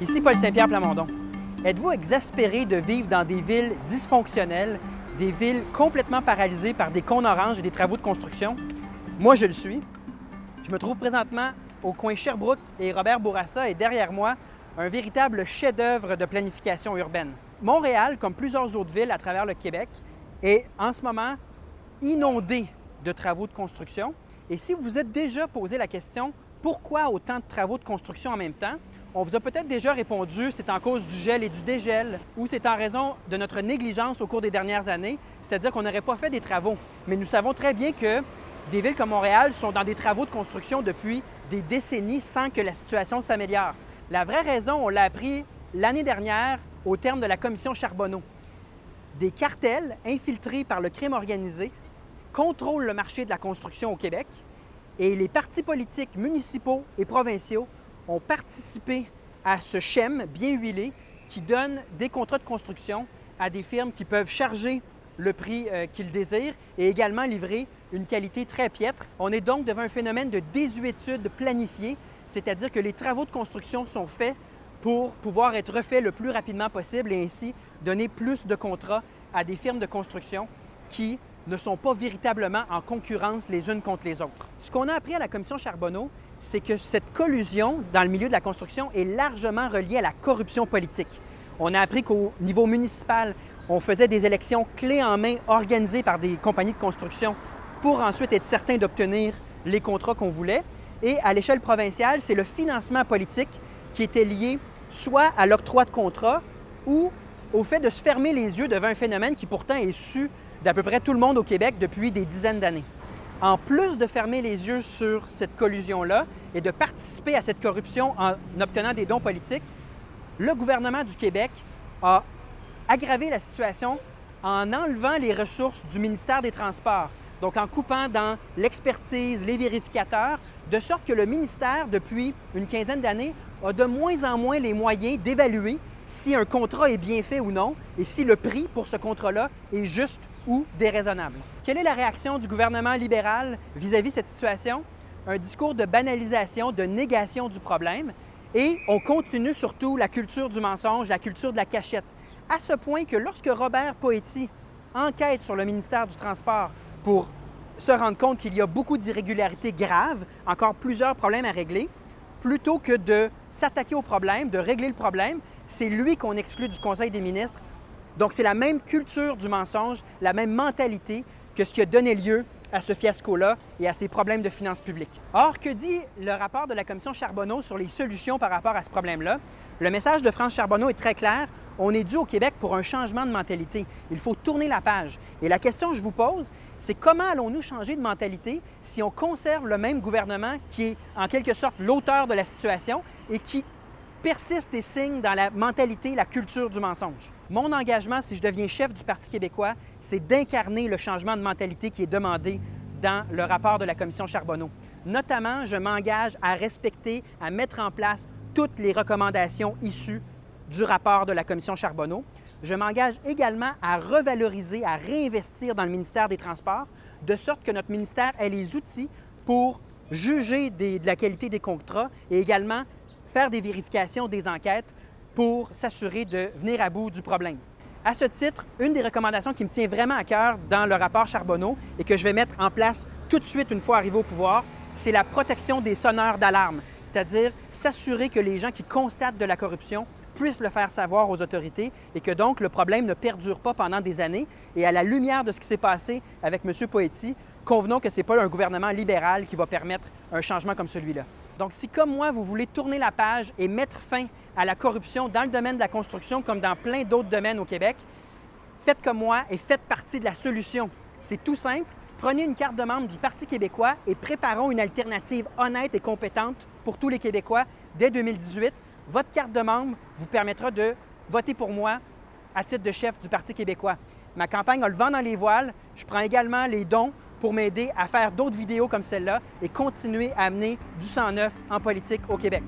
Ici Paul Saint-Pierre Plamondon. Êtes-vous exaspéré de vivre dans des villes dysfonctionnelles, des villes complètement paralysées par des cônes oranges et des travaux de construction? Moi, je le suis. Je me trouve présentement au coin Sherbrooke et Robert Bourassa et derrière moi, un véritable chef-d'œuvre de planification urbaine. Montréal, comme plusieurs autres villes à travers le Québec, est en ce moment inondé de travaux de construction. Et si vous vous êtes déjà posé la question « Pourquoi autant de travaux de construction en même temps? » On vous a peut-être déjà répondu, c'est en cause du gel et du dégel, ou c'est en raison de notre négligence au cours des dernières années, c'est-à-dire qu'on n'aurait pas fait des travaux. Mais nous savons très bien que des villes comme Montréal sont dans des travaux de construction depuis des décennies sans que la situation s'améliore. La vraie raison, on l'a appris l'année dernière au terme de la commission Charbonneau. Des cartels infiltrés par le crime organisé contrôlent le marché de la construction au Québec et les partis politiques municipaux et provinciaux ont participé à ce schème bien huilé qui donne des contrats de construction à des firmes qui peuvent charger le prix qu'ils désirent et également livrer une qualité très piètre. On est donc devant un phénomène de désuétude planifiée, c'est-à-dire que les travaux de construction sont faits pour pouvoir être refaits le plus rapidement possible et ainsi donner plus de contrats à des firmes de construction qui ne sont pas véritablement en concurrence les unes contre les autres. Ce qu'on a appris à la commission Charbonneau, c'est que cette collusion dans le milieu de la construction est largement reliée à la corruption politique. On a appris qu'au niveau municipal, on faisait des élections clés en main organisées par des compagnies de construction pour ensuite être certain d'obtenir les contrats qu'on voulait. Et à l'échelle provinciale, c'est le financement politique qui était lié soit à l'octroi de contrats ou au fait de se fermer les yeux devant un phénomène qui pourtant est su d'à peu près tout le monde au Québec depuis des dizaines d'années. En plus de fermer les yeux sur cette collusion-là et de participer à cette corruption en obtenant des dons politiques, le gouvernement du Québec a aggravé la situation en enlevant les ressources du ministère des Transports, donc en coupant dans l'expertise, les vérificateurs, de sorte que le ministère, depuis une quinzaine d'années, a de moins en moins les moyens d'évaluer si un contrat est bien fait ou non et si le prix pour ce contrat-là est juste ou déraisonnable. Quelle est la réaction du gouvernement libéral vis-à-vis de cette situation? Un discours de banalisation, de négation du problème et on continue surtout la culture du mensonge, la culture de la cachette, à ce point que lorsque Robert Poetti enquête sur le ministère du Transport pour se rendre compte qu'il y a beaucoup d'irrégularités graves, encore plusieurs problèmes à régler, plutôt que de s'attaquer au problème, de régler le problème, c'est lui qu'on exclut du Conseil des ministres. Donc, c'est la même culture du mensonge, la même mentalité que ce qui a donné lieu à ce fiasco-là et à ces problèmes de finances publiques. Or, que dit le rapport de la commission Charbonneau sur les solutions par rapport à ce problème-là? Le message de France Charbonneau est très clair. On est dû au Québec pour un changement de mentalité. Il faut tourner la page. Et la question que je vous pose, c'est comment allons-nous changer de mentalité si on conserve le même gouvernement qui est en quelque sorte l'auteur de la situation et qui persiste et signe dans la mentalité, la culture du mensonge. Mon engagement, si je deviens chef du Parti québécois, c'est d'incarner le changement de mentalité qui est demandé dans le rapport de la commission Charbonneau. Notamment, je m'engage à respecter, à mettre en place toutes les recommandations issues du rapport de la commission Charbonneau. Je m'engage également à revaloriser, à réinvestir dans le ministère des Transports, de sorte que notre ministère ait les outils pour juger de la qualité des contrats et également faire des vérifications, des enquêtes pour s'assurer de venir à bout du problème. À ce titre, une des recommandations qui me tient vraiment à cœur dans le rapport Charbonneau et que je vais mettre en place tout de suite une fois arrivé au pouvoir, c'est la protection des sonneurs d'alarme, c'est-à-dire s'assurer que les gens qui constatent de la corruption puissent le faire savoir aux autorités et que donc le problème ne perdure pas pendant des années. Et à la lumière de ce qui s'est passé avec M. Poetti, convenons que ce n'est pas un gouvernement libéral qui va permettre un changement comme celui-là. Donc, si comme moi, vous voulez tourner la page et mettre fin à la corruption dans le domaine de la construction comme dans plein d'autres domaines au Québec, faites comme moi et faites partie de la solution. C'est tout simple. Prenez une carte de membre du Parti québécois et préparons une alternative honnête et compétente pour tous les Québécois dès 2018. Votre carte de membre vous permettra de voter pour moi à titre de chef du Parti québécois. Ma campagne a le vent dans les voiles. Je prends également les dons pour m'aider à faire d'autres vidéos comme celle-là et continuer à amener du sang neuf en politique au Québec.